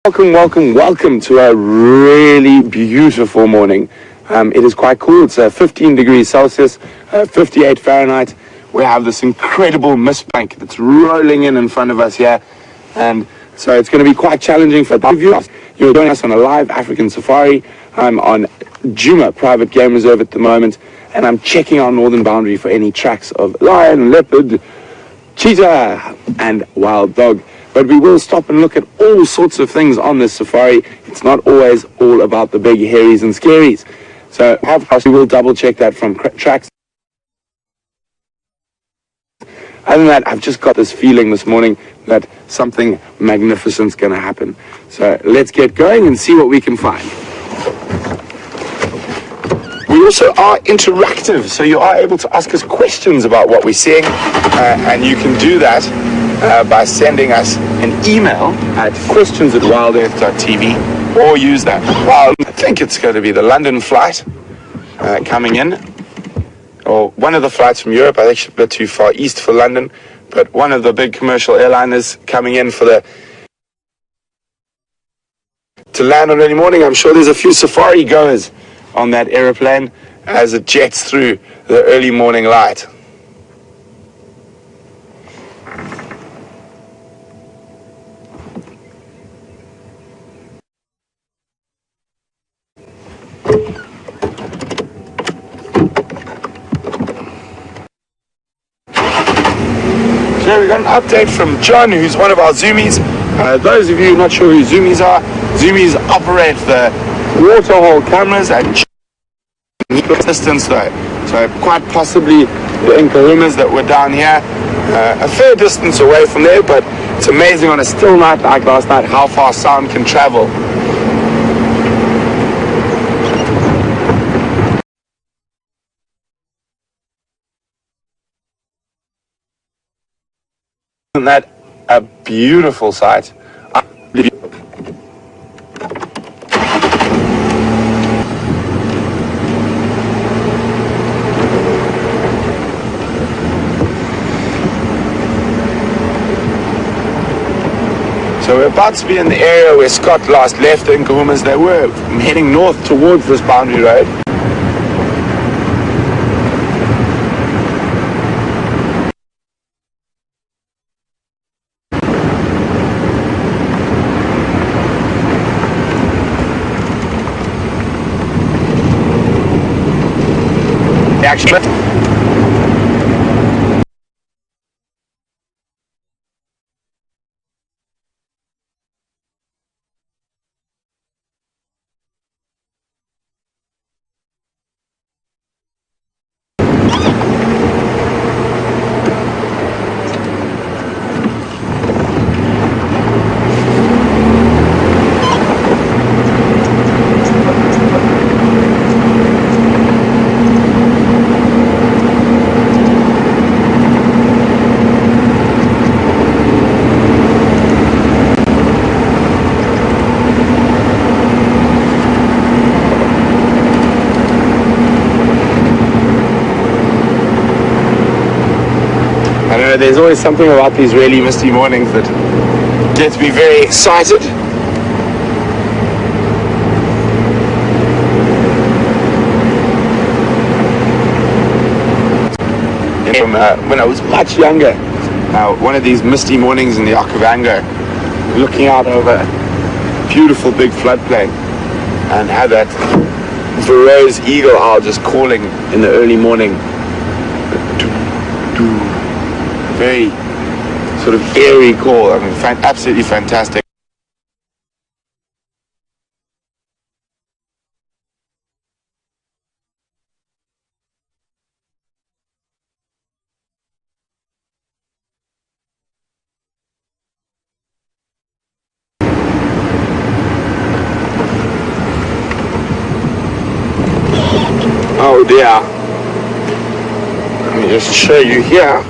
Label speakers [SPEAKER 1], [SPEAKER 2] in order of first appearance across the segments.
[SPEAKER 1] Welcome to a really beautiful morning. It is quite cool. It's 15 degrees Celsius, 58 Fahrenheit. We have this incredible mist bank that's rolling in front of us here. And so it's going to be quite challenging for those of you. You're joining us on a live African safari. I'm on Djuma private game reserve at the moment, and I'm checking our northern boundary for any tracks of lion, leopard, cheetah, and wild dog. But we will stop and look at all sorts of things on this safari. It's not always all about the big hairies and scaries. So, of course, we will double check that from tracks. Other than that, I've just got this feeling this morning that something magnificent's going to happen. So let's get going and see what we can find. We also are interactive, so you are able to ask us questions about what we're seeing, and you can do that by sending us an email at questions@WildEarthTV, or use that. Well, I think it's going to be the London flight coming in, or one of the flights from Europe. I think it's a bit too far east for London, but one of the big commercial airliners coming in to land on early morning. I'm sure there's a few safari goers on that aeroplane as it jets through the early morning light. So we got an update from John, who's one of our Zoomies. Those of you not sure who Zoomies are, Zoomies operate the waterhole cameras at distance though. So quite possibly the Nkuhumas that were down here, a fair distance away from there, but it's amazing on a still night like last night how far sound can travel. Isn't that a beautiful sight? So we're about to be in the area where Scott last left the Nkuhumas. They were heading north towards this boundary road. Actually, there's always something about these really misty mornings that gets me very excited. From when I was much younger, one of these misty mornings in the Okavango, looking out over a beautiful big floodplain, and had that Faroe's eagle owl just calling in the early morning. Very sort of eerie call. I mean, absolutely fantastic. Oh dear. Let me just show you here.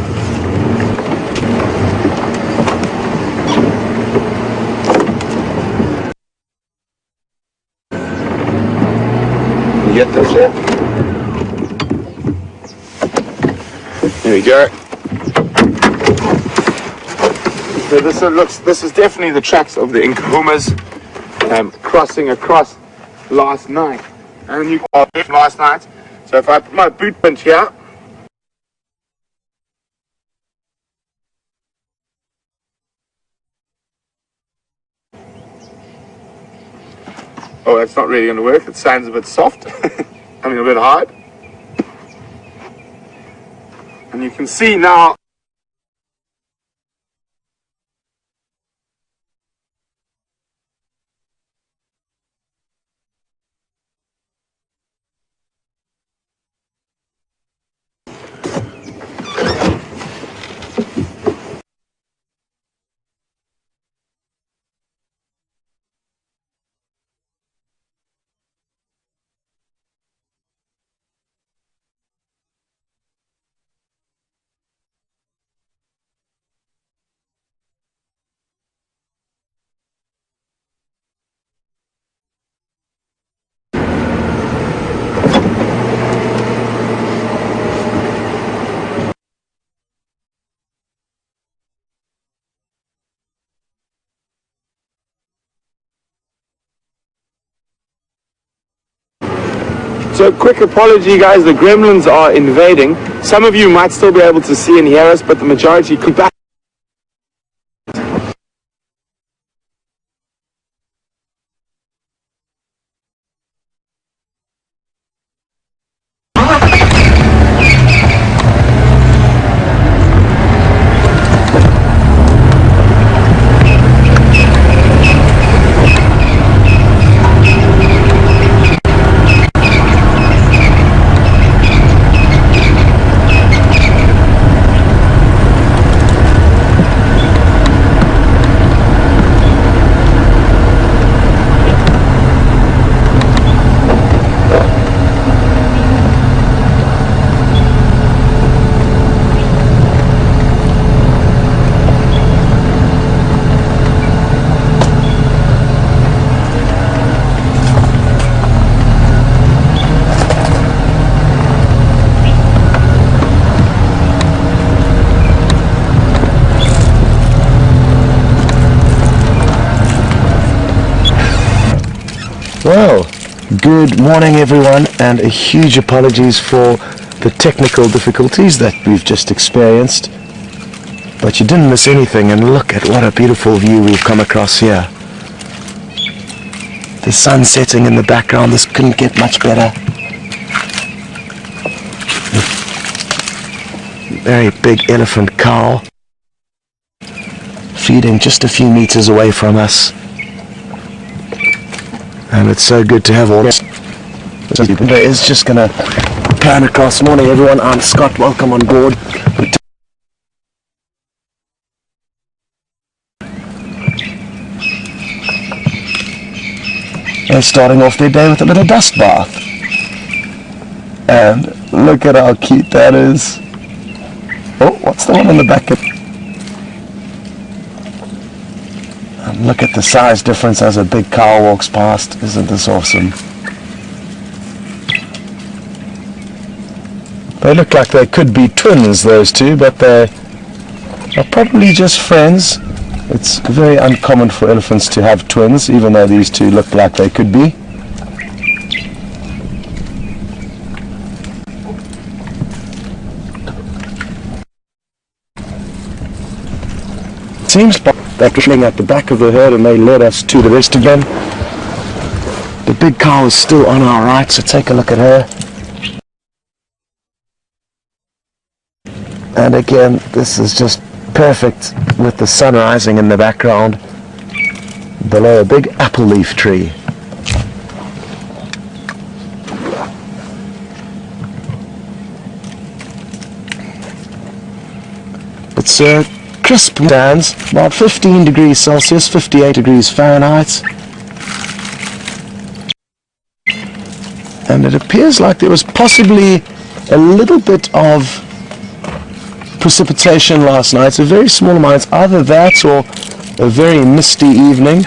[SPEAKER 1] Get this in. There we go. So this is definitely the tracks of the Nkuhumas. crossing across last night. And you last night. So if I put my boot pinch here, oh, that's not really going to work. It sounds a bit soft. I mean, a bit hard. And you can see now. So quick apology guys, the gremlins are invading. Some of you might still be able to see and hear us, but the majority could back.
[SPEAKER 2] Well, good morning everyone, and a huge apologies for the technical difficulties that we've just experienced. But you didn't miss anything, and look at what a beautiful view we've come across here. The sun setting in the background, this couldn't get much better. Very big elephant cow feeding just a few meters away from us. And it's so good to have all this. It is just going to pan across. Morning everyone, I'm Scott, welcome on board. They're starting off their day with a little dust bath. And look at how cute that is. Oh, what's the one on the back? And look at the size difference as a big cow walks past. Isn't this awesome? They look like they could be twins, those two, but they are probably just friends. It's very uncommon for elephants to have twins, even though these two look like they could be. Seems they're pushing at the back of the herd and they led us to the rest of them. The big cow is still on our right, so take a look at her. And again, this is just perfect with the sun rising in the background below a big apple leaf tree. It's crisp stands, about 15 degrees Celsius, 58 degrees Fahrenheit. And it appears like there was possibly a little bit of precipitation last night, so very small amounts, either that or a very misty evening,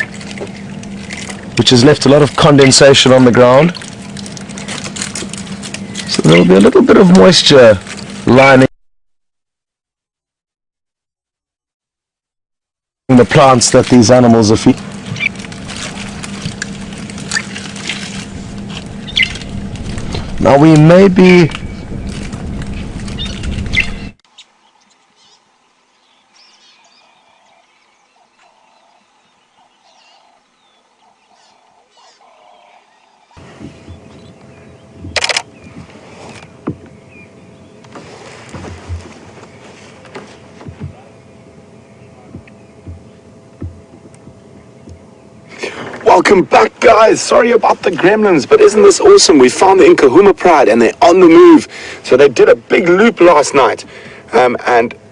[SPEAKER 2] which has left a lot of condensation on the ground. So there will be a little bit of moisture lining the plants that these animals are feeding. Now we may be
[SPEAKER 1] Welcome back, guys. Sorry about the gremlins, but isn't this awesome? We found the Nkuhuma Pride and they're on the move. So they did a big loop last night. And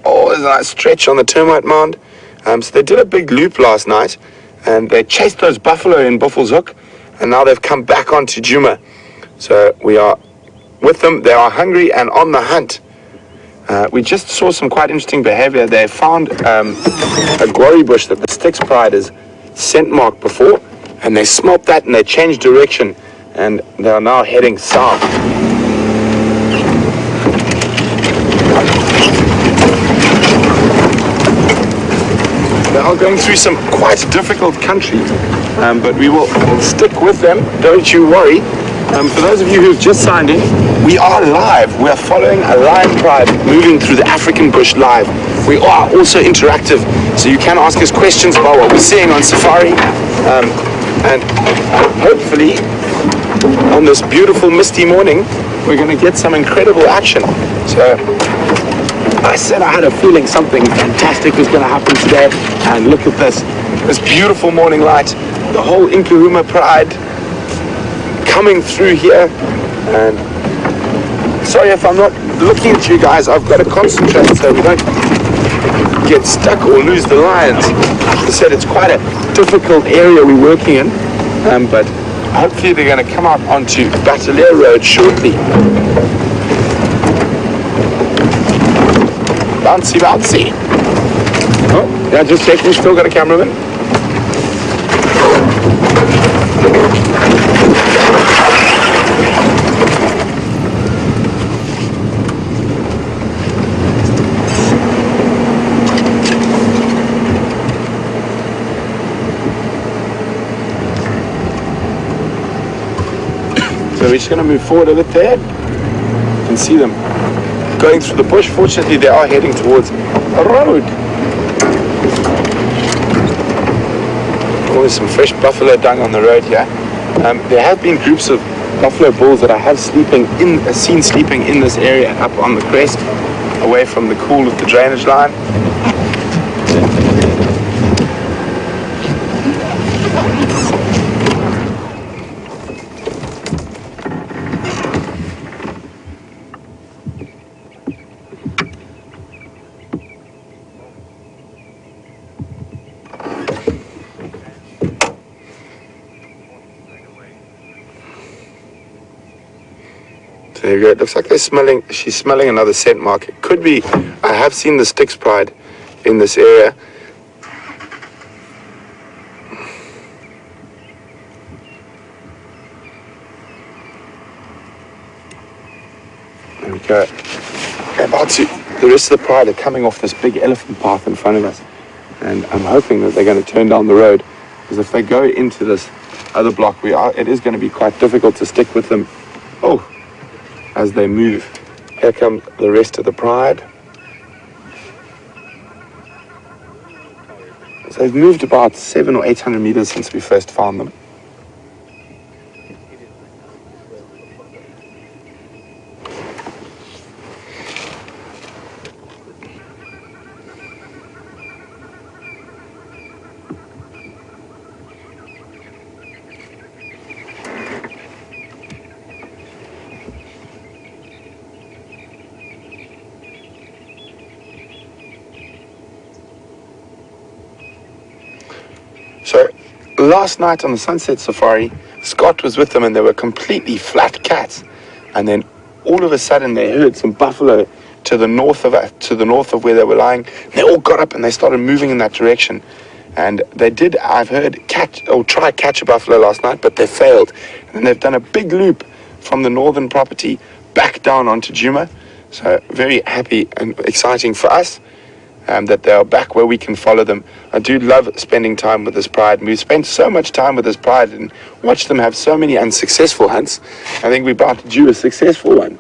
[SPEAKER 1] there's a nice stretch on the termite mound. So they did a big loop last night and they chased those buffalo in Buffalo's Hook. And now they've come back onto Djuma. So we are with them. They are hungry and on the hunt. We just saw some quite interesting behavior. They found a guarri bush that the Styx Pride has scent marked before. And they smelt that and they changed direction and they are now heading south. They are going through some quite difficult country, but we will stick with them, don't you worry. For those of you who've just signed in, we are live. We are following a lion pride moving through the African bush live. We are also interactive, so you can ask us questions about what we're seeing on safari. And hopefully, on this beautiful misty morning, we're going to get some incredible action. So, I said I had a feeling something fantastic was going to happen today. And look at this beautiful morning light. The whole Nkuhuma Pride coming through here. And sorry if I'm not looking at you guys. I've got to concentrate so we don't get stuck or lose the lions. Like I said, it's quite a difficult area we're working in, but hopefully they're going to come out onto Battalier Road shortly. Bouncy, bouncy. Oh, yeah, just checking, still got a cameraman. So we're just going to move forward a bit there. You can see them going through the bush. Fortunately, they are heading towards a road. Oh, there's some fresh buffalo dung on the road here. There have been groups of buffalo bulls that I have seen sleeping in this area up on the crest, away from the cool of the drainage line. There you go. It looks like she's smelling another scent mark. It could be, I have seen the Styx Pride in this area. There we go. The rest of the pride are coming off this big elephant path in front of us. And I'm hoping that they're going to turn down the road. Because if they go into this other block, it is going to be quite difficult to stick with them. Oh! As they move. Here come the rest of the pride. So they've moved about 700 or 800 meters since we first found them. So last night on the sunset safari, Scott was with them and they were completely flat cats. And then all of a sudden they heard some buffalo to the north of where they were lying. They all got up and they started moving in that direction. And they did, I've heard, try catch a buffalo last night, but they failed. And they've done a big loop from the northern property back down onto Djuma. So very happy and exciting for us. that they are back where we can follow them. I do love spending time with this pride, and we've spent so much time with this pride and watched them have so many unsuccessful hunts. I think we're about to do a successful one.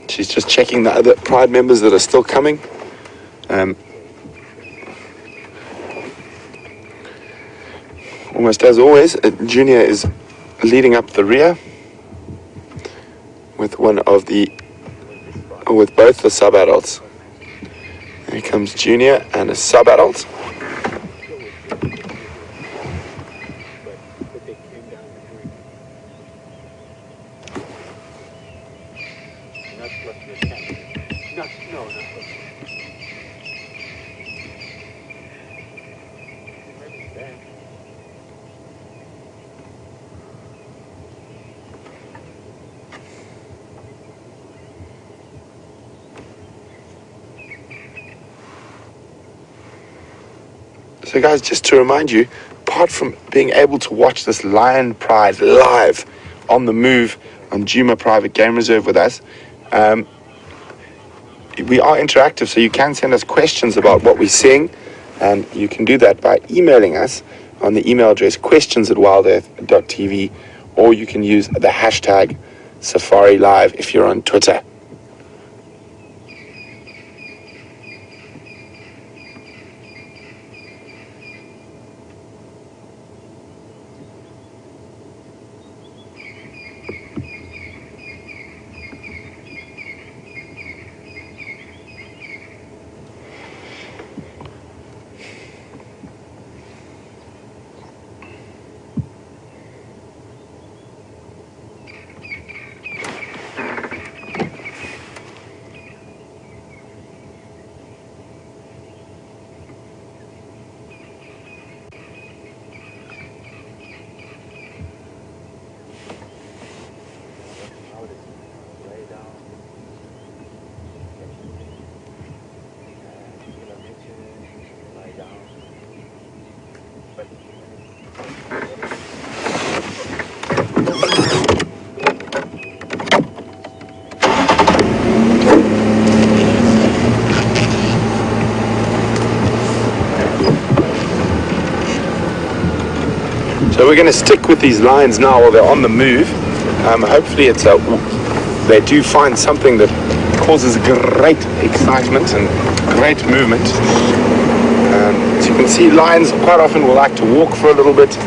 [SPEAKER 1] She's just checking the other pride members that are still coming. Almost as always, Junior is leading up the rear with with both the sub-adults. Here comes Junior and a sub-adult. So guys, just to remind you, apart from being able to watch this lion pride live on the move on Djuma Private Game Reserve with us, we are interactive, so you can send us questions about what we're seeing, and you can do that by emailing us on the email address questions@wildearth.tv, or you can use the hashtag Safari Live if you're on Twitter. So we're going to stick with these lions now while they're on the move. Hopefully they do find something that causes great excitement and great movement. As you can see, lions quite often will like to walk for a little bit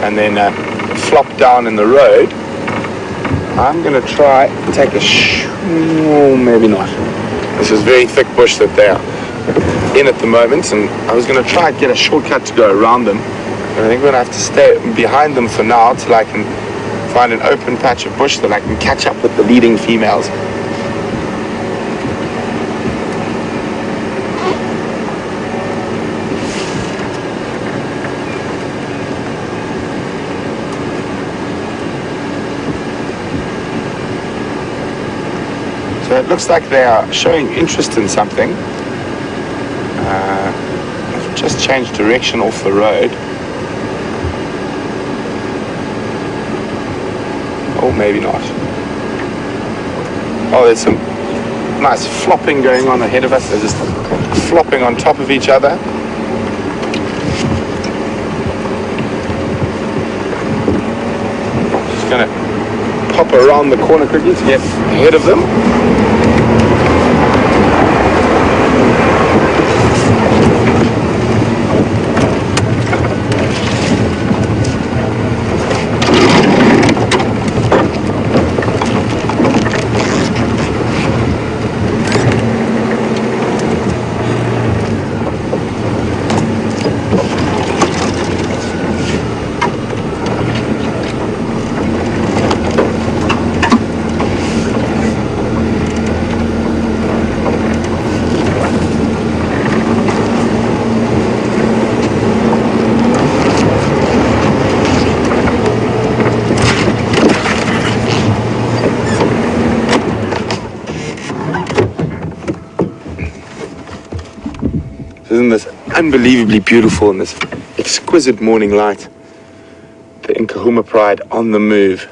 [SPEAKER 1] and then flop down in the road. I'm going to try and take a maybe not. This is very thick bush that they are in at the moment, and I was going to try and get a shortcut to go around them. I think we're going to have to stay behind them for now till I can find an open patch of bush that I can catch up with the leading females. So it looks like they are showing interest in something. I've just changed direction off the road. Or maybe not. Oh, there's some nice flopping going on ahead of us. They're just flopping on top of each other. Just going to pop around the corner quickly to get ahead of them. Isn't this unbelievably beautiful in this exquisite morning light? The Nkuhuma Pride on the move.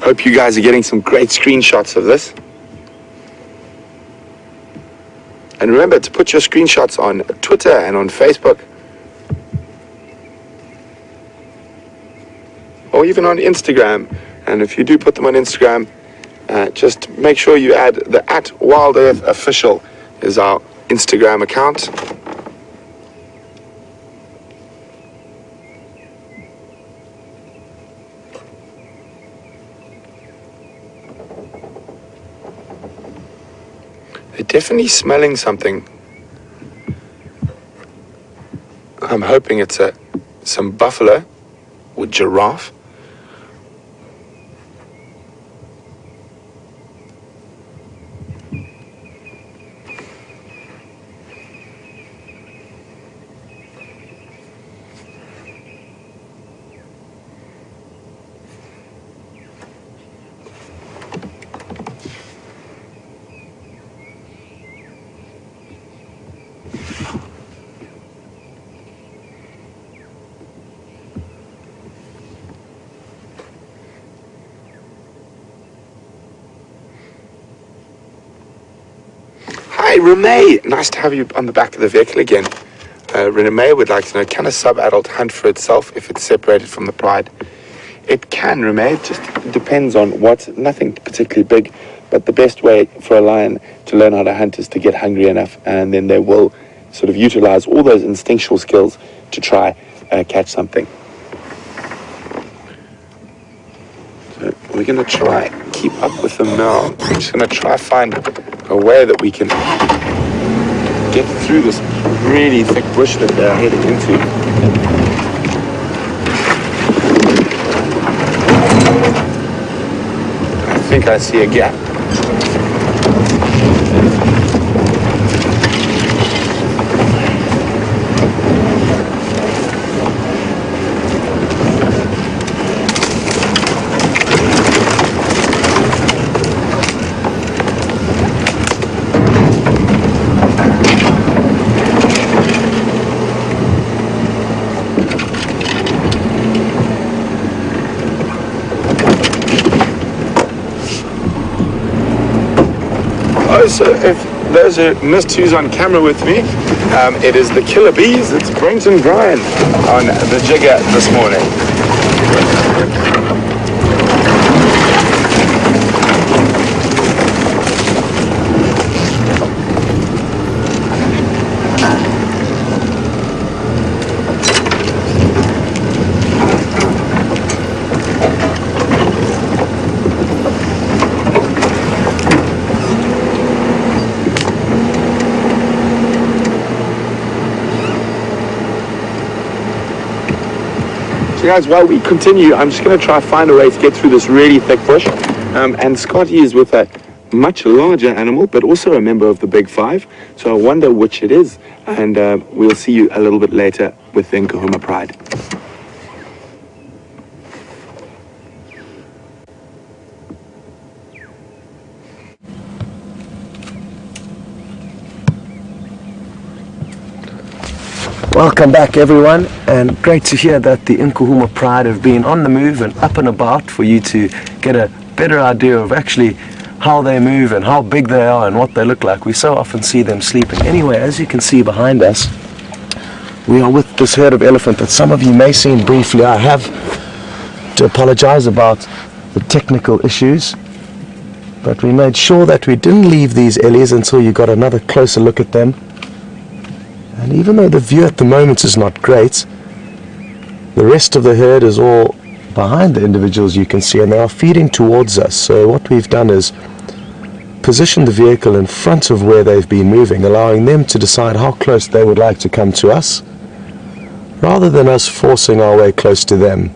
[SPEAKER 1] Hope you guys are getting some great screenshots of this. And remember to put your screenshots on Twitter and on Facebook. Or even on Instagram. And if you do put them on Instagram, just make sure you add the @WildEarthOfficial is our Instagram account. They're definitely smelling something. I'm hoping it's some buffalo or giraffe. Hi, Renee. Nice to have you on the back of the vehicle again. Renee would like to know, can a sub-adult hunt for itself if it's separated from the pride? It can, Renee. It just depends on nothing particularly big, but the best way for a lion to learn how to hunt is to get hungry enough, and then they will sort of utilize all those instinctual skills to try catch something. So we're going to try keep up with them now. I'm just going to try find a way that we can get through this really thick bush that they're heading into. I think I see a gap. So if those who missed who's on camera with me, it is the Killer Bees. It's Brent and Brian on the jigger this morning. So guys, while we continue, I'm just going to try to find a way to get through this really thick bush. And Scotty is with a much larger animal, but also a member of the Big Five. So I wonder which it is. And we'll see you a little bit later with the Nkuhuma Pride.
[SPEAKER 2] Welcome back, everyone, and great to hear that the Nkuhuma Pride have been on the move and up and about for you to get a better idea of actually how they move and how big they are and what they look like. We so often see them sleeping. Anyway, as you can see behind us, we are with this herd of elephant that some of you may see briefly. I have to apologize about the technical issues, but we made sure that we didn't leave these ellies until you got another closer look at them. And even though the view at the moment is not great, the rest of the herd is all behind the individuals you can see, and they are feeding towards us. So what we've done is position the vehicle in front of where they've been moving, allowing them to decide how close they would like to come to us, rather than us forcing our way close to them.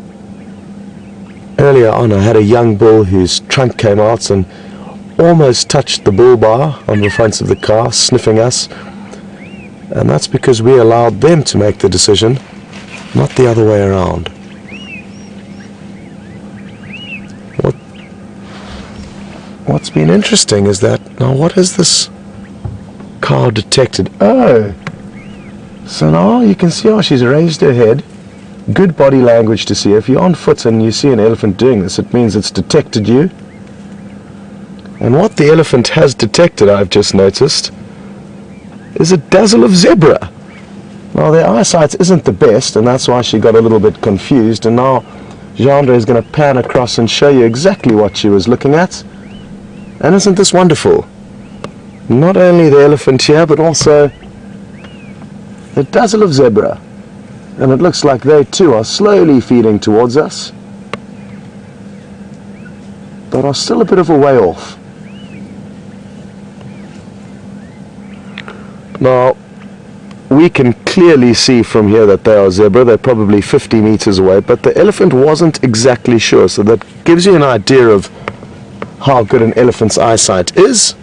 [SPEAKER 2] Earlier on, I had a young bull whose trunk came out and almost touched the bull bar on the front of the car, sniffing us. And that's because we allowed them to make the decision, not the other way around. What's been interesting is that, now what is this Car detected. Oh, so now you can see how she's raised her head. Good body language to see. If you're on foot and you see an elephant doing this, it means it's detected you. And what the elephant has detected, I've just noticed, is a dazzle of zebra. Now their eyesight isn't the best, and that's why she got a little bit confused, and now Jandre is going to pan across and show you exactly what she was looking at. And isn't this wonderful? Not only the elephant here, but also the dazzle of zebra. And it looks like they too are slowly feeding towards us, but are still a bit of a way off. Now, we can clearly see from here that they are zebra. They're probably 50 meters away, but the elephant wasn't exactly sure, so that gives you an idea of how good an elephant's eyesight is.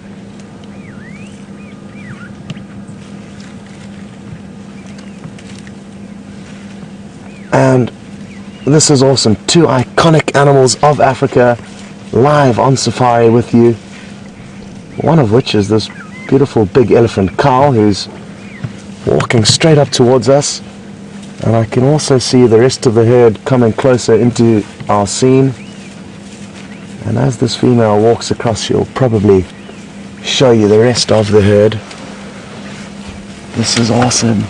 [SPEAKER 2] And this is awesome. Two iconic animals of Africa live on safari with you. One of which is this beautiful big elephant cow who's walking straight up towards us. And I can also see the rest of the herd coming closer into our scene. And as this female walks across, she'll probably show you the rest of the herd. This is awesome.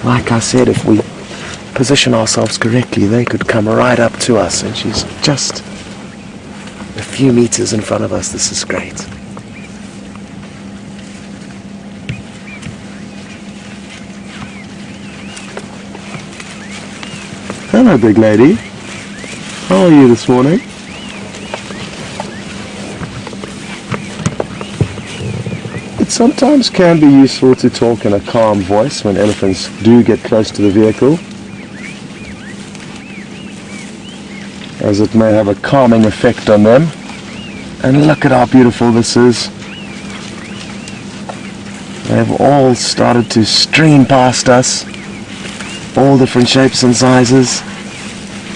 [SPEAKER 2] Like I said, if we position ourselves correctly, they could come right up to us, and she's just a few meters in front of us. This is great. Hello, big lady. How are you this morning? It sometimes can be useful to talk in a calm voice when elephants do get close to the vehicle, as it may have a calming effect on them. And look at how beautiful this is. They've all started to stream past us, all different shapes and sizes.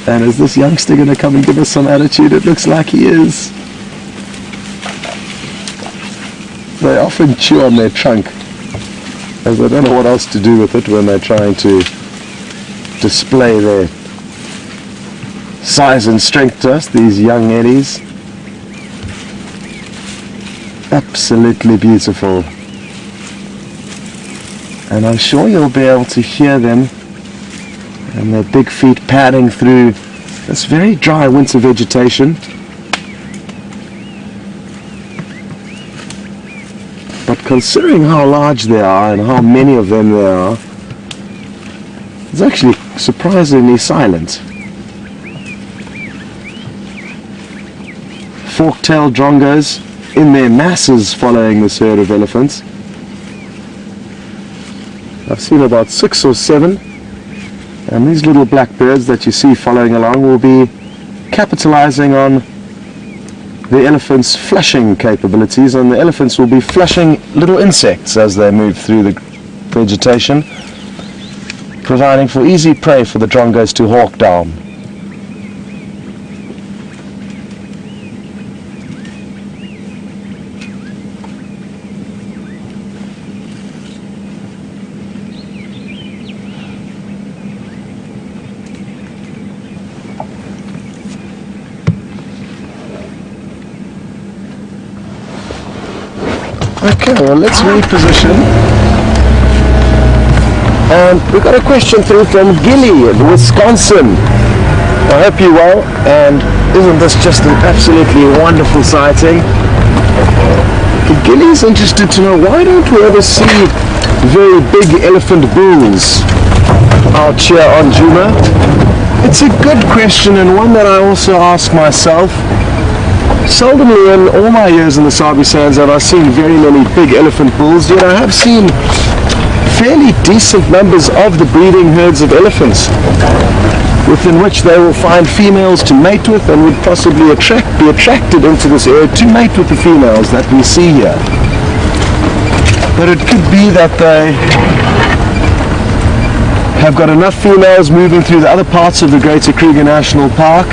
[SPEAKER 2] And is this youngster going to come and give us some attitude? It looks like he is. They often chew on their trunk, as they don't know what else to do with it when they're trying to display their size and strength to us, these young eddies. Absolutely beautiful. And I'm sure you'll be able to hear them and their big feet padding through this very dry winter vegetation. But considering how large they are and how many of them there are, it's actually surprisingly silent. Fork-tailed drongos in their masses following this herd of elephants. I've seen about 6 or 7, and these little black birds that you see following along will be capitalizing on the elephants' flushing capabilities, and the elephants will be flushing little insects as they move through the vegetation, providing for easy prey for the drongos to hawk down. Okay, well, let's reposition. And we got a question through from Gilly in Wisconsin. I hope you're well, and isn't this just an absolutely wonderful sighting? Gilly's interested to know, why don't we ever see very big elephant bulls out here on Djuma? It's a good question, and one that I also ask myself. Seldomly in all my years in the Sabi Sands have I seen very many big elephant bulls, yet I have seen fairly decent numbers of the breeding herds of elephants, within which they will find females to mate with and would possibly be attracted into this area to mate with the females that we see here. But it could be that they have got enough females moving through the other parts of the Greater Kruger National Park.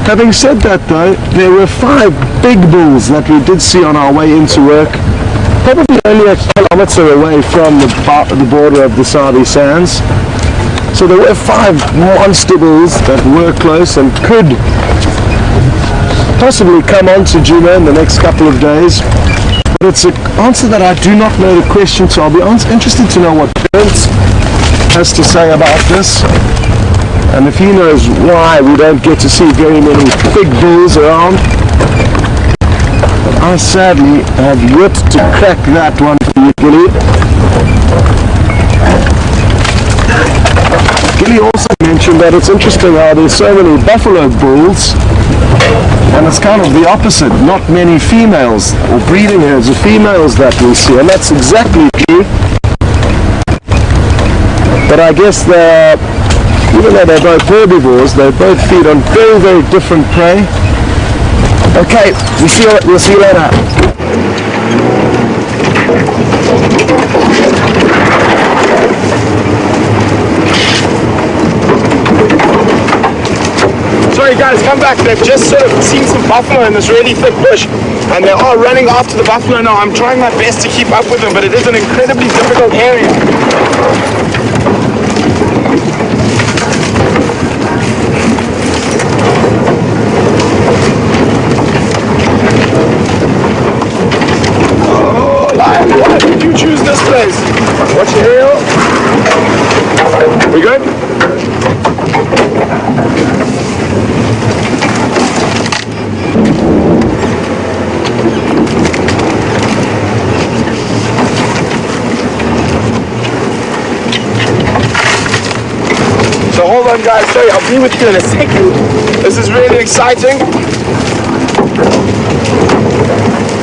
[SPEAKER 2] Having said that though, there were 5 big bulls that we did see on our way into work, probably only a kilometer away from the border of the Sabi Sands. So there were 5 monster bulls that were close and could possibly come on to Djuma in the next couple of days. But it's an answer that I do not know the question, so I'll be interested to know what Brent has to say about this. And if he knows why we don't get to see very many big bulls around. I sadly have yet to crack that one for you, Gilly. Gilly also mentioned that it's interesting how there's so many buffalo bulls, and it's kind of the opposite. Not many females or breeding herds of females that we see, and that's exactly true. But I guess even though they're both herbivores, they both feed on very, very different prey. Okay, we'll see you later.
[SPEAKER 1] Sorry guys, come back. They've just sort of seen some buffalo in this really thick bush, and they are running after the buffalo now. I'm trying my best to keep up with them, but it is an incredibly difficult area. Why did you choose this place? What's your hail? We good? So hold on guys, sorry, I'll be with you in a second. This is really exciting.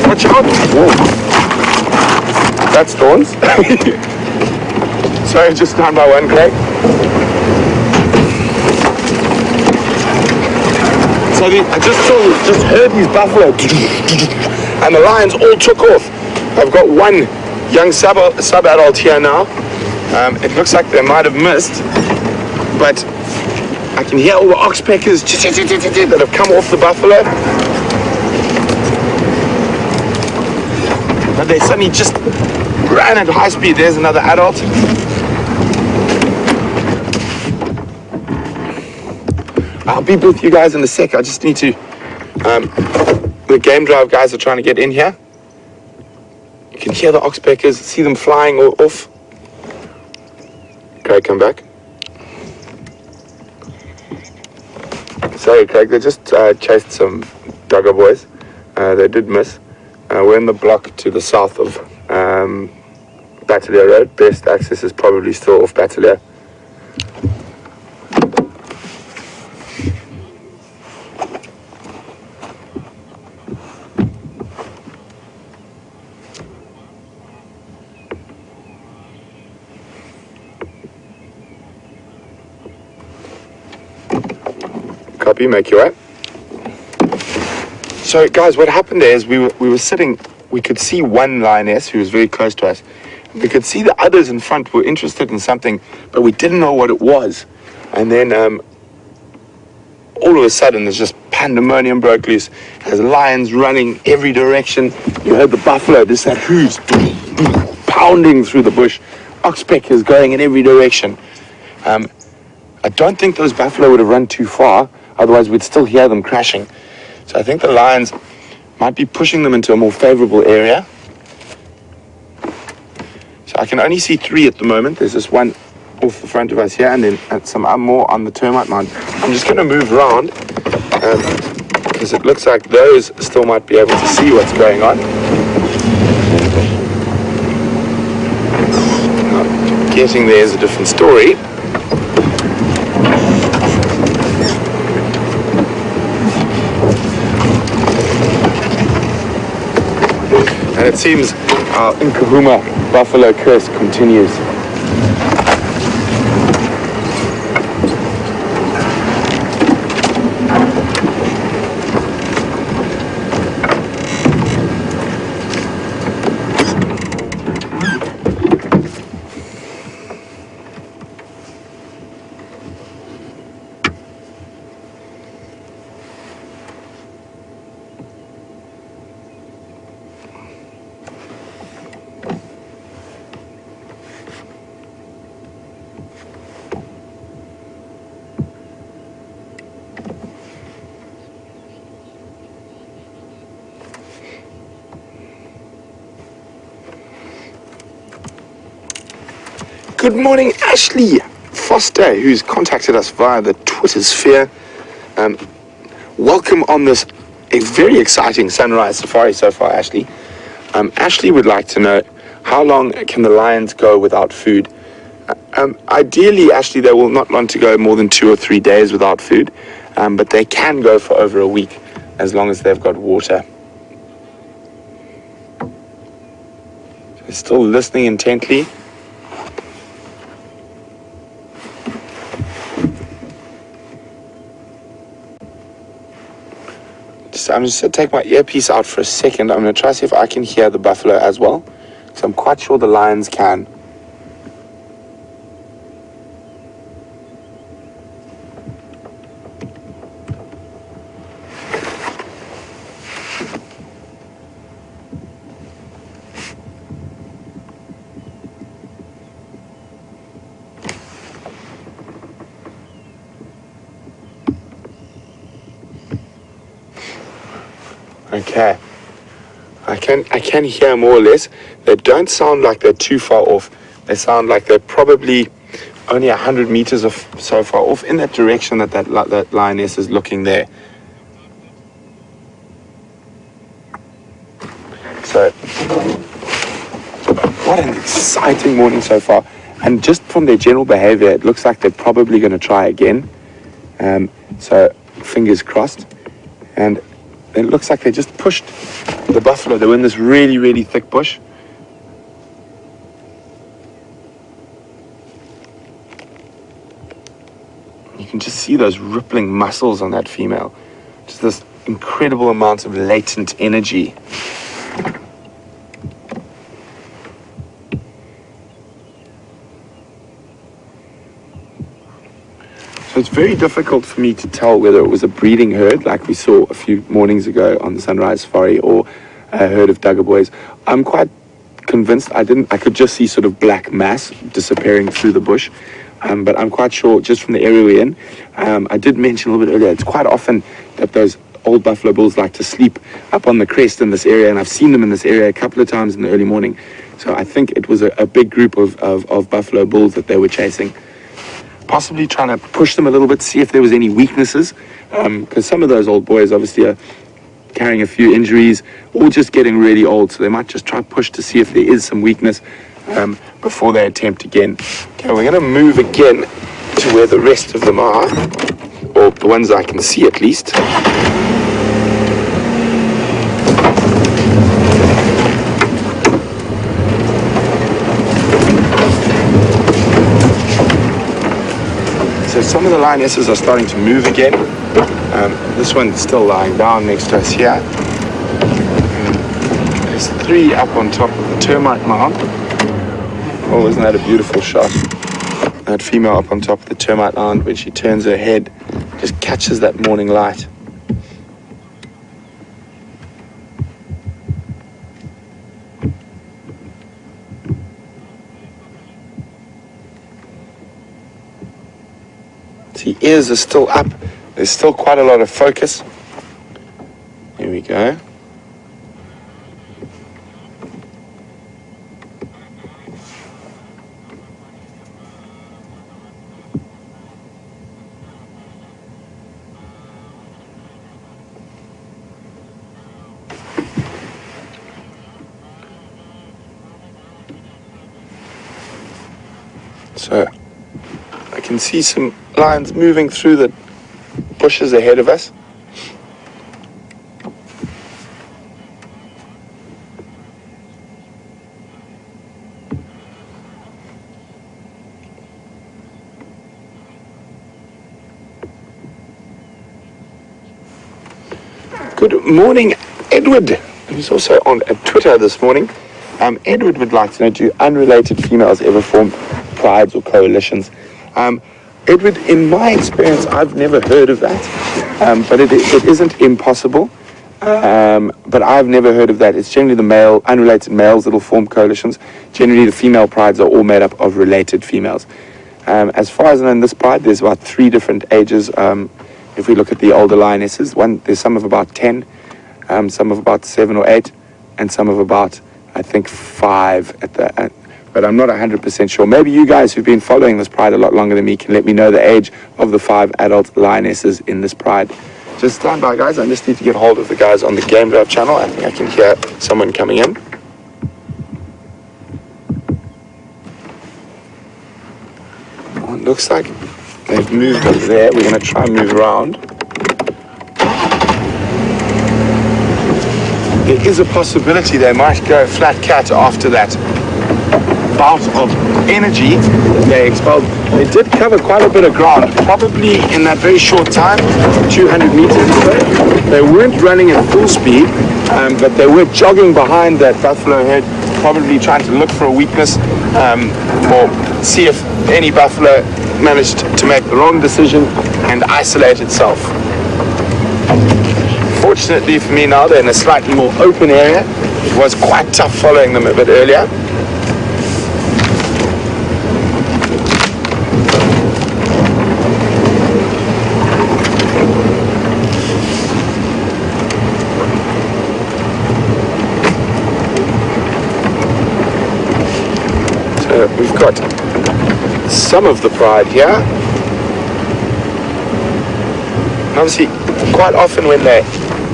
[SPEAKER 1] Watch out. Whoa. That's thorns. Sorry, just down by one, Craig. So I just heard these buffalo, and the lions all took off. I've got one young sub-adult here now. It looks like they might have missed, but I can hear all the oxpeckers that have come off the buffalo. But they suddenly just ran at high speed. There's another adult. I'll be with you guys in a sec. I just need to... the game drive guys are trying to get in here. You can hear the oxpeckers, see them flying off. Craig, come back. Sorry, Craig, they just chased some Duggar boys. They did miss. We're in the block to the south of Battalier Road. Best access is probably still off Battalier. Copy, make your way. So guys, what happened there is we were sitting, we could see one lioness who was very close to us. We could see the others in front were interested in something, but we didn't know what it was. And then all of a sudden there's just pandemonium broke loose. There's lions running every direction. You heard the buffalo, there's that hooves pounding through the bush. Oxpeckers going in every direction. I don't think those buffalo would have run too far, otherwise we'd still hear them crashing. So I think the lions might be pushing them into a more favorable area. So I can only see 3 at the moment. There's this one off the front of us here, and then some more on the termite mound. I'm just going to move around because it looks like those still might be able to see what's going on. Now, getting there is a different story. And it seems our Nkuhuma buffalo curse continues. Good morning, Ashley Foster, who's contacted us via the Twitter sphere. Welcome on this a very exciting sunrise safari so far, Ashley. Ashley would like to know, how long can the lions go without food? Ideally, Ashley, they will not want to go more than 2 or 3 days without food, but they can go for over a week as long as they've got water. They're still listening intently. I'm just going to take my earpiece out for a second. I'm going to try to see if I can hear the buffalo as well. So I'm quite sure the lions can. Okay, I can hear more or less. They don't sound like they're too far off. They sound like they're probably only 100 meters so far off in that direction that lioness is looking there. So, what an exciting morning so far. And just from their general behavior, it looks like they're probably going to try again. So, fingers crossed. And it looks like they just pushed the buffalo. They were in this really, really thick bush. You can just see those rippling muscles on that female. Just this incredible amount of latent energy. So it's very difficult for me to tell whether it was a breeding herd, like we saw a few mornings ago on the Sunrise Safari, or a herd of Duggar boys. I'm quite convinced I could just see sort of black mass disappearing through the bush. But I'm quite sure, just from the area we're in, I did mention a little bit earlier, it's quite often that those old buffalo bulls like to sleep up on the crest in this area, and I've seen them in this area a couple of times in the early morning. So I think it was a big group of buffalo bulls that they were chasing. Possibly trying to push them a little bit, see if there was any weaknesses, because some of those old boys obviously are carrying a few injuries or just getting really old, so they might just try to push to see if there is some weakness before they attempt again. Okay, we're going to move again to where the rest of them are, or the ones I can see at least. So some of the lionesses are starting to move again. This one's still lying down next to us here. There's 3 up on top of the termite mound. Oh, isn't that a beautiful shot? That female up on top of the termite mound, when she turns her head, just catches that morning light. The ears are still up. There's still quite a lot of focus. Here we go. So I can see some lions moving through the bushes ahead of us. Good morning, Edward, who's also on Twitter this morning. Edward would like to know, do unrelated females ever form prides or coalitions? Edward, in my experience, I've never heard of that, but it isn't impossible. But I've never heard of that. It's generally the unrelated males that will form coalitions. Generally, the female prides are all made up of related females. As far as I know, in this pride, there's about 3 different ages. If we look at the older lionesses, there's some of about 10, some of about 7 or 8, and some of about, I think, 5 at the but I'm not 100% sure. Maybe you guys who've been following this pride a lot longer than me can let me know the age of the 5 adult lionesses in this pride. Just stand by, guys. I just need to get hold of the guys on the Game Drive channel. I think I can hear someone coming in. Well, it looks like they've moved over there. We're going to try and move around. There is a possibility they might go flat cat after that bout of energy that they expelled. They did cover quite a bit of ground, probably in that very short time, 200 meters or so. They weren't running at full speed, but they were jogging behind that buffalo herd, probably trying to look for a weakness or see if any buffalo managed to make the wrong decision and isolate itself. Fortunately for me now, they're in a slightly more open area. It was quite tough following them a bit earlier. So we've got some of the pride here. Obviously, quite often when they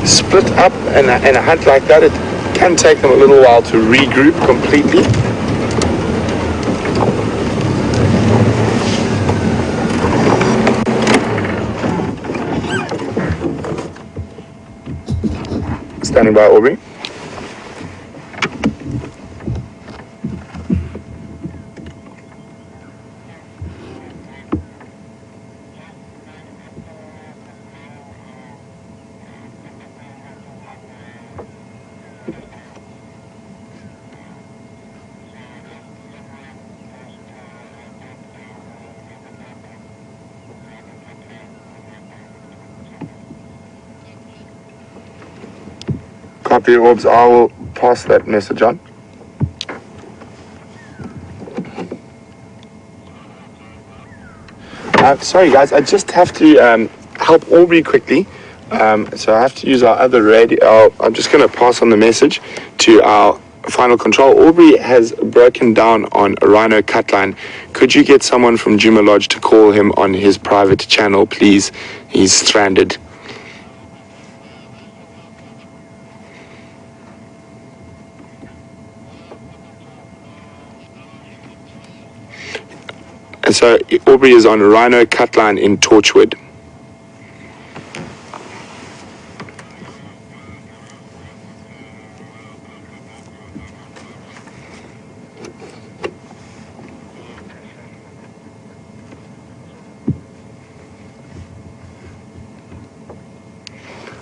[SPEAKER 1] split up in a hunt like that, it can take them a little while to regroup completely. Standing by, Aubrey. Copy, Orbs. I will pass that message on. Sorry guys, I just have to help Aubrey quickly. So I have to use our other radio. I'm just going to pass on the message to our final control. Aubrey has broken down on a rhino cutline. Could you get someone from Djuma Lodge to call him on his private channel, please? He's stranded. And so Aubrey is on rhino cutline in Torchwood.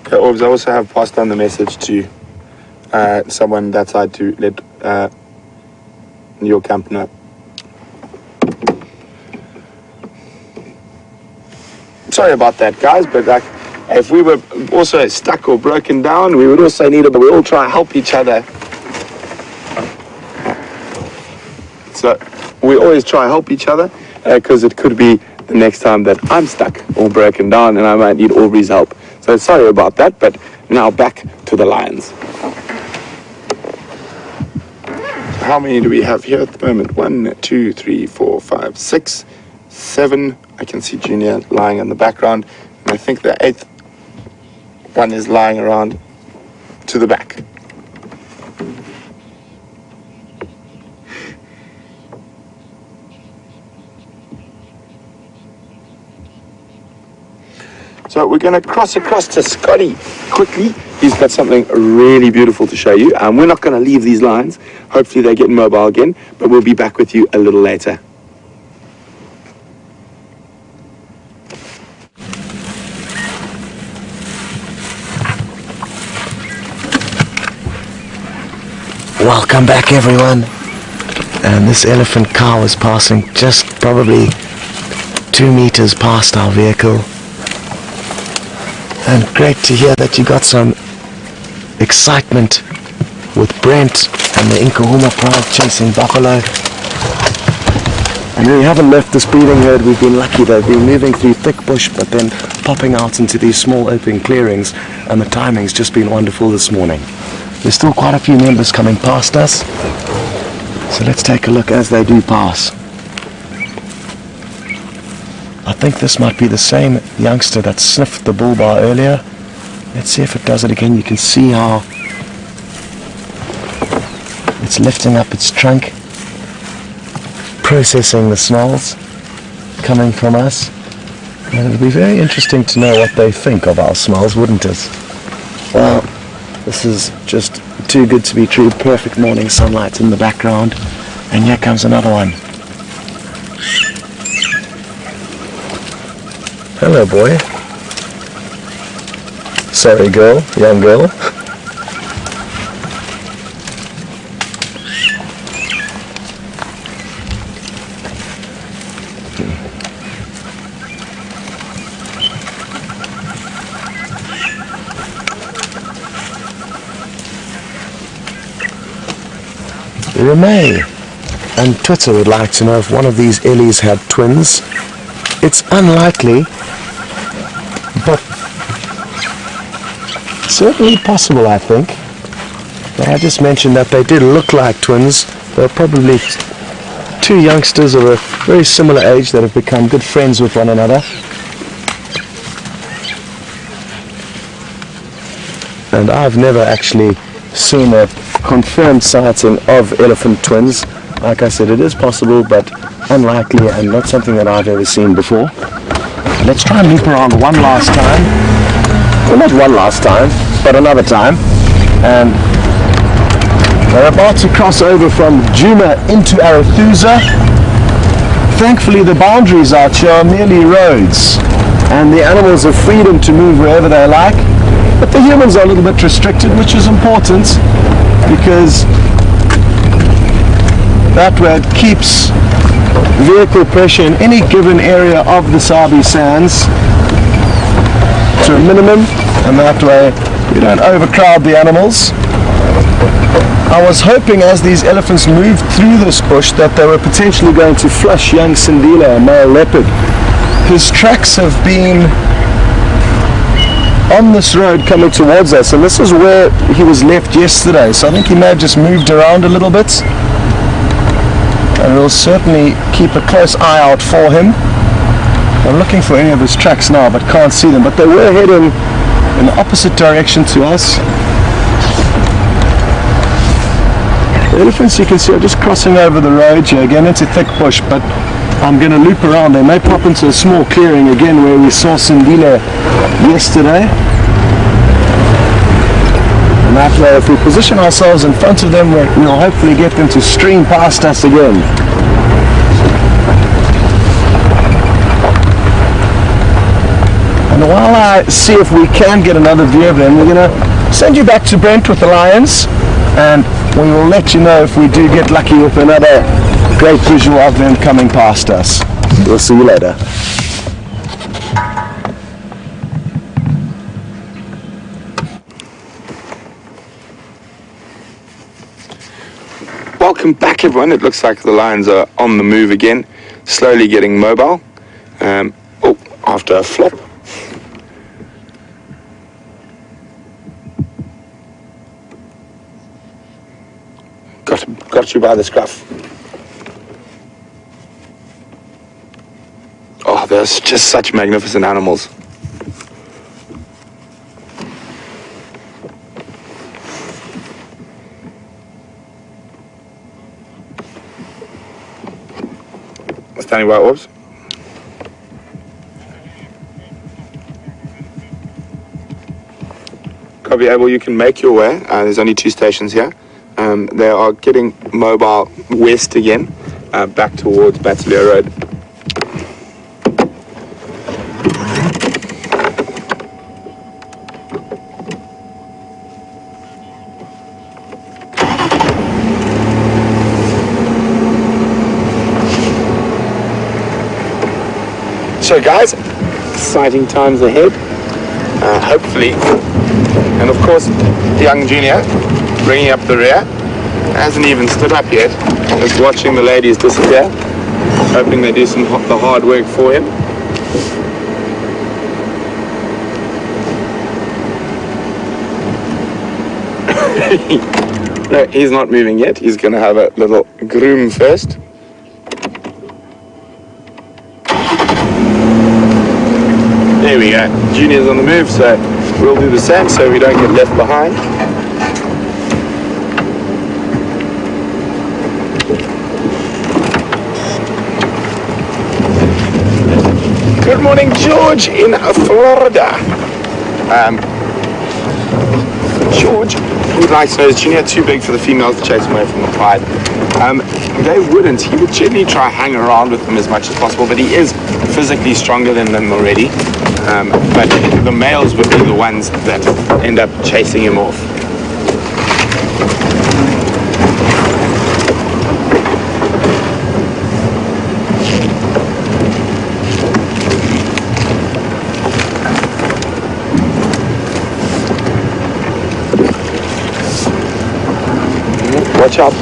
[SPEAKER 1] Okay, Orbs, I also have passed on the message to someone that side to let your camp know. Sorry about that, guys, but like, if we were also stuck or broken down, we would also need we all try to help each other. So we always try to help each other, because it could be the next time that I'm stuck or broken down and I might need Aubrey's help. So sorry about that, but now back to the lions. How many do we have here at the moment? 1, 2, 3, 4, 5, 6, 7. I can see Junior lying in the background, and I think the 8th one is lying around to the back. So we're going to cross across to Scotty quickly. He's got something really beautiful to show you. We're not going to leave these lines. Hopefully they get mobile again, but we'll be back with you a little later.
[SPEAKER 2] Welcome back, everyone. And this elephant cow is passing just probably 2 meters past our vehicle. And great to hear that you got some excitement with Brent and the Nkuhuma pride chasing buffalo. And we haven't left this breeding herd. We've been lucky. They've been moving through thick bush, but then popping out into these small open clearings, and the timing's just been wonderful this morning. There's still quite a few members coming past us, So let's take a look as they do pass. I think this might be the same youngster that sniffed the bull bar earlier. Let's see if it does it again. You can see how it's lifting up its trunk, processing the smells coming from us. And it'll be very interesting to know what they think of our smells, wouldn't it? Well, this is just too good to be true. Perfect morning sunlight in the background. And here comes another one. Hello, boy. Sorry, girl. Young girl. Renee and Twitter would like to know if one of these Ellies had twins. It's unlikely, but certainly possible, I think. But I just mentioned that they did look like twins. They're probably two youngsters of a very similar age that have become good friends with one another. And I've never actually seen a confirmed sighting of elephant twins. Like I said, it is possible, but unlikely and not something that I've ever seen before. Let's try and loop around one last time. Well, not one last time, but another time. And we're about to cross over from Djuma into Arathusa. Thankfully, the boundaries out here are merely roads, and the animals have freedom to move wherever they like. But the humans are a little bit restricted, which is important, because that way it keeps vehicle pressure in any given area of the Sabi Sands to a minimum, and that way we don't overcrowd the animals. I was hoping as these elephants moved through this bush that they were potentially going to flush young Sindila, a male leopard. His tracks have been on this road coming towards us, and this is where he was left yesterday, so I think he may have just moved around a little bit, and we'll certainly keep a close eye out for him. I'm looking for any of his tracks now but can't see them, but they were heading in the opposite direction to us. The elephants, you can see, are just crossing over the road here again into thick bush, but I'm going to loop around. They may pop into a small clearing again where we saw Sindila yesterday. And that way, if we position ourselves in front of them, we'll hopefully get them to stream past us again. And while I see if we can get another view of them, we're going to send you back to Brent with the lions, and we will let you know if we do get lucky with another great visual of them coming past us. We'll see you later.
[SPEAKER 1] Welcome back, everyone. It looks like the lions are on the move again, slowly getting mobile. After a flop. Got you by the scruff. Oh, they're just such magnificent animals. Standing by orbs. Copy, Abel, you can make your way. There's only 2 stations here. They are getting mobile west again, back towards Bateleur Road. So guys, exciting times ahead, hopefully, and of course the young junior bringing up the rear, hasn't even stood up yet, just watching the ladies disappear, hoping they do the hard work for him. No, he's not moving yet. He's going to have a little groom first. There we go. Junior's on the move, so we'll do the same so we don't get left behind. Good morning, George in Florida. George would like to know, is Junior too big for the females to chase him away from the pride? They wouldn't. He would generally try hang around with them as much as possible, but he is physically stronger than them already. But the males would be the ones that end up chasing him off. Watch out.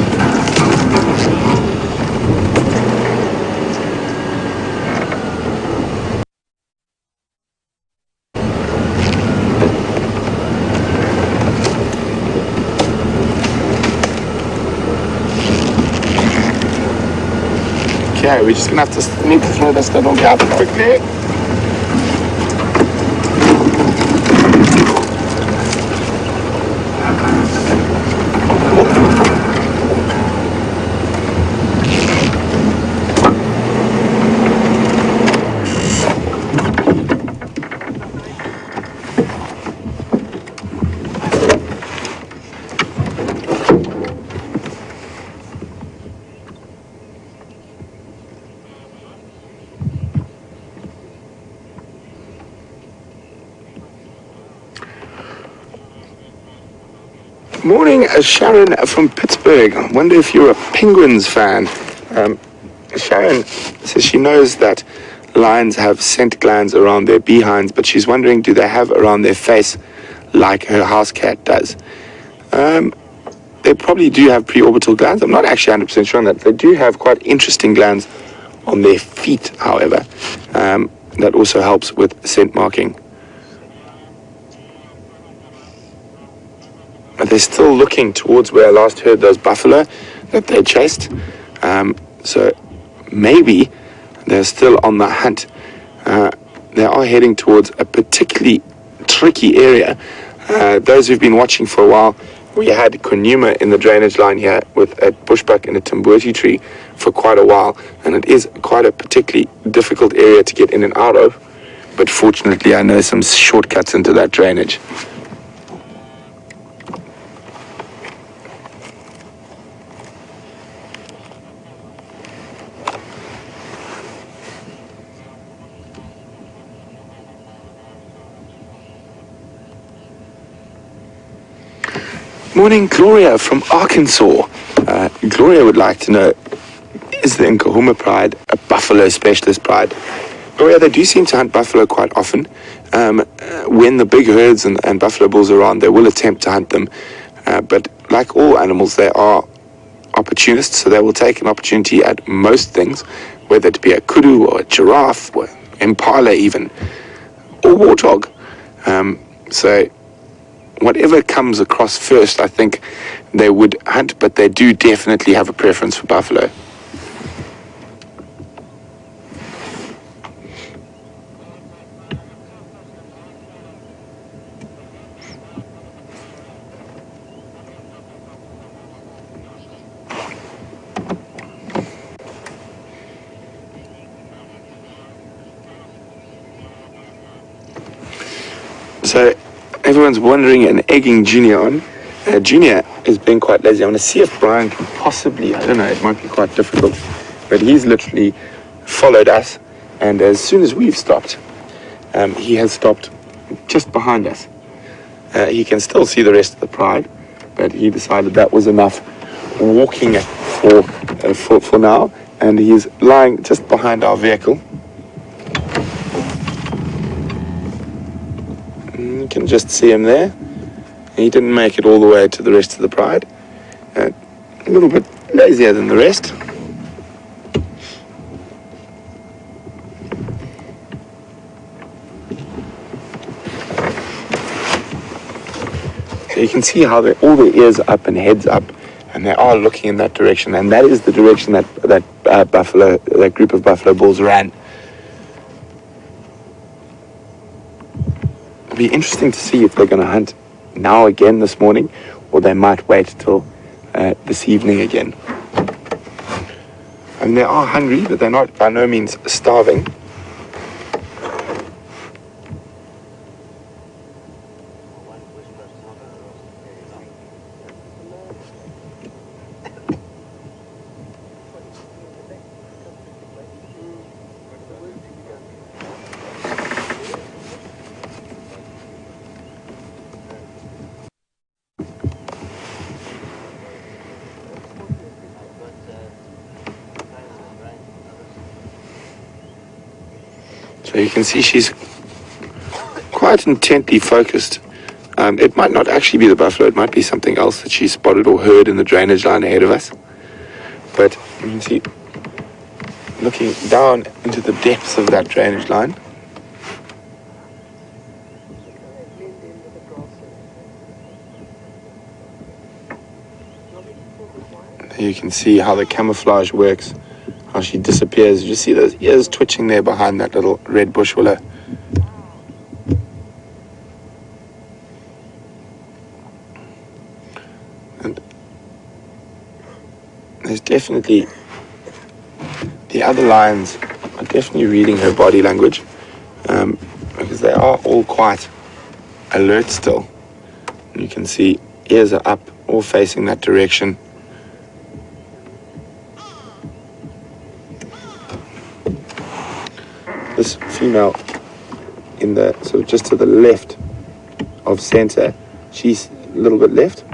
[SPEAKER 1] Okay, we're just gonna have to need to throw this little gap quickly. Morning, Sharon from Pittsburgh. I wonder if you're a Penguins fan. Sharon says she knows that lions have scent glands around their behinds, but she's wondering, do they have around their face like her house cat does? They probably do have preorbital glands. I'm not actually 100% sure on that. They do have quite interesting glands on their feet, however. That also helps with scent marking. But they're still looking towards where I last heard those buffalo that they chased. So maybe they're still on the hunt. They are heading towards a particularly tricky area. Those who've been watching for a while, we had Nkuhuma in the drainage line here with a bushbuck and a timbuti tree for quite a while. And it is quite a particularly difficult area to get in and out of. But fortunately, I know some shortcuts into that drainage. Morning, Gloria from Arkansas. Gloria would like to know, is the Nkuhuma pride a buffalo specialist pride? Gloria, they do seem to hunt buffalo quite often. When the big herds and buffalo bulls are around, they will attempt to hunt them. But like all animals, they are opportunists, so they will take an opportunity at most things, whether it be a kudu or a giraffe, or impala even, or warthog. So whatever comes across first, I think they would hunt, but they do definitely have a preference for buffalo. So everyone's wondering and egging Junior on. Junior is being quite lazy. I want to see if Brian can possibly, I don't know, it might be quite difficult, but he's literally followed us, and as soon as we've stopped, he has stopped just behind us. He can still see the rest of the pride, but he decided that was enough walking for now, and he's lying just behind our vehicle. You can just see him there. He didn't make it all the way to the rest of the pride. A little bit lazier than the rest. So you can see how all their ears are up and heads up, and they are looking in that direction, and that is the direction that group of buffalo bulls ran. It'll be interesting to see if they're going to hunt now again this morning, or they might wait till this evening again. And they are hungry, but they're not by no means starving. So you can see she's quite intently focused. It might not actually be the buffalo, it might be something else that she spotted or heard in the drainage line ahead of us. But you can see, looking down into the depths of that drainage line, you can see how the camouflage works, how she disappears. You see those ears twitching there behind that little red bush willow. And there's definitely, the other lions are definitely reading her body language, because they are all quite alert still. And you can see ears are up, all facing that direction. This female in the sort of just to the left of center, she's a little bit left.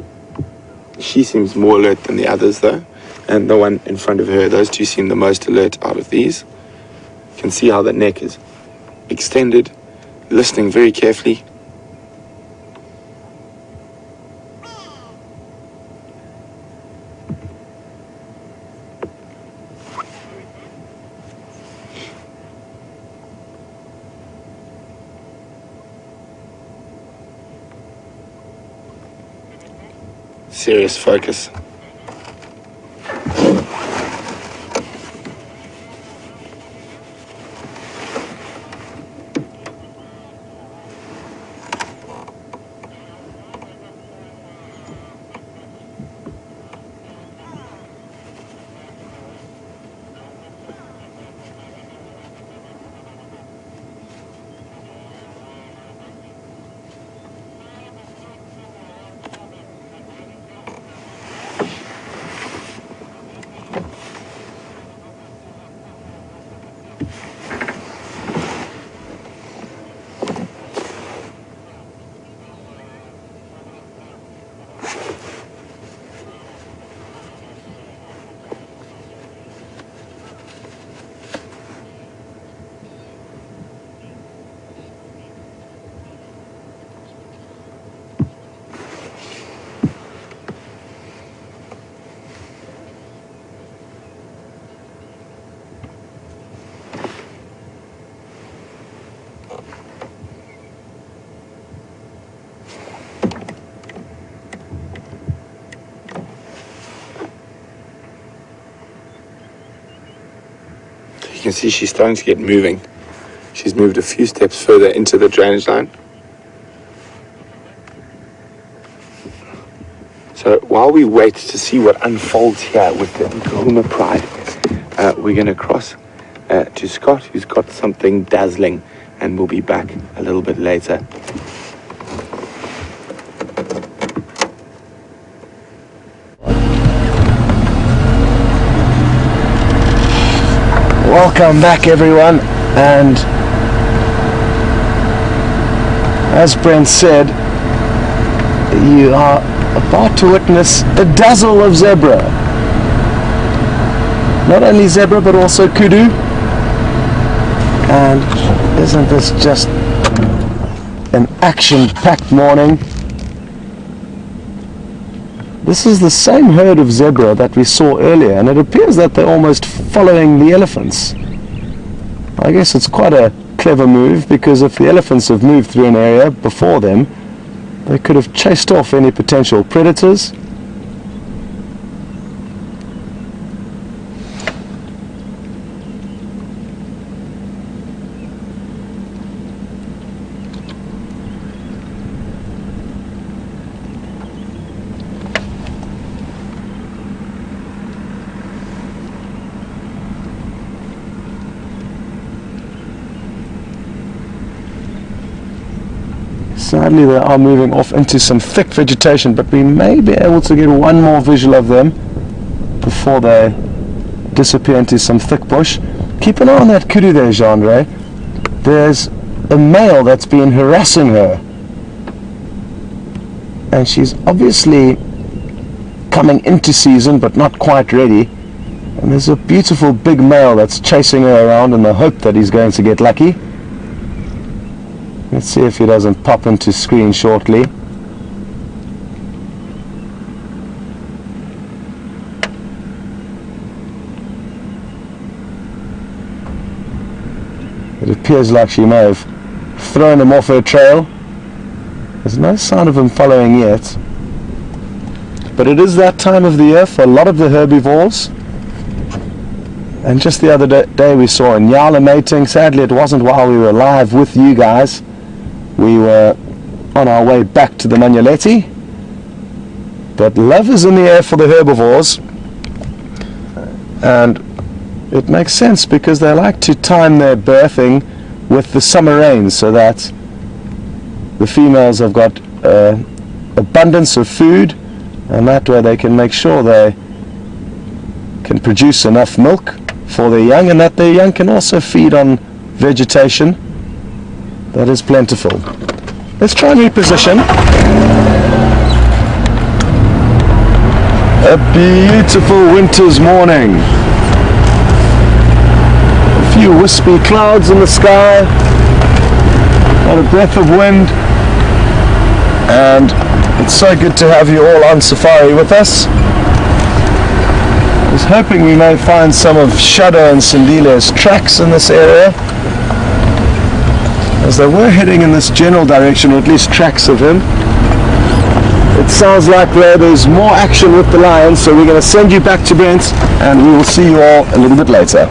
[SPEAKER 1] She seems more alert than the others though, and the one in front of her, those two seem the most alert out of these. You can see how the neck is extended, listening very carefully. Serious focus. You can see she's starting to get moving. She's moved a few steps further into the drainage line. So while we wait to see what unfolds here with the Nkuhuma pride, we're going to cross to Scott, who's got something dazzling, and we'll be back a little bit later.
[SPEAKER 2] Welcome back everyone, and as Brent said, you are about to witness a dazzle of zebra. Not only zebra but also kudu, and isn't this just an action-packed morning? This is the same herd of zebra that we saw earlier, and it appears that they're almost following the elephants. I guess it's quite a clever move, because if the elephants have moved through an area before them, They could have chased off any potential predators. Sadly, they are moving off into some thick vegetation, but we may be able to get one more visual of them before they disappear into some thick bush. Keep an eye on that kudu there, Jean-Ray. There's a male that's been harassing her, and she's obviously coming into season but not quite ready, and there's a beautiful big male that's chasing her around in the hope that he's going to get lucky. Let's see if he doesn't pop into screen shortly. It appears like she may have thrown him off her trail. There's no sign of him following yet. But it is that time of the year for a lot of the herbivores. And just the other day we saw a nyala mating. Sadly, it wasn't while we were live with you guys. We were on our way back to the Manyaleti. But love is in the air for the herbivores. And it makes sense because they like to time their birthing with the summer rains so that the females have got abundance of food, and that way they can make sure they can produce enough milk for their young, and that their young can also feed on vegetation that is plentiful. Let's try and reposition. A beautiful winter's morning. A few wispy clouds in the sky, not a breath of wind, and it's so good to have you all on safari with us. I was hoping we may find some of Shadow and Sindile's tracks in this area, as they were heading in this general direction, or at least tracks of him. It sounds like there's more action with the lions, so we're going to send you back to Brent, and we will see you all a little bit later.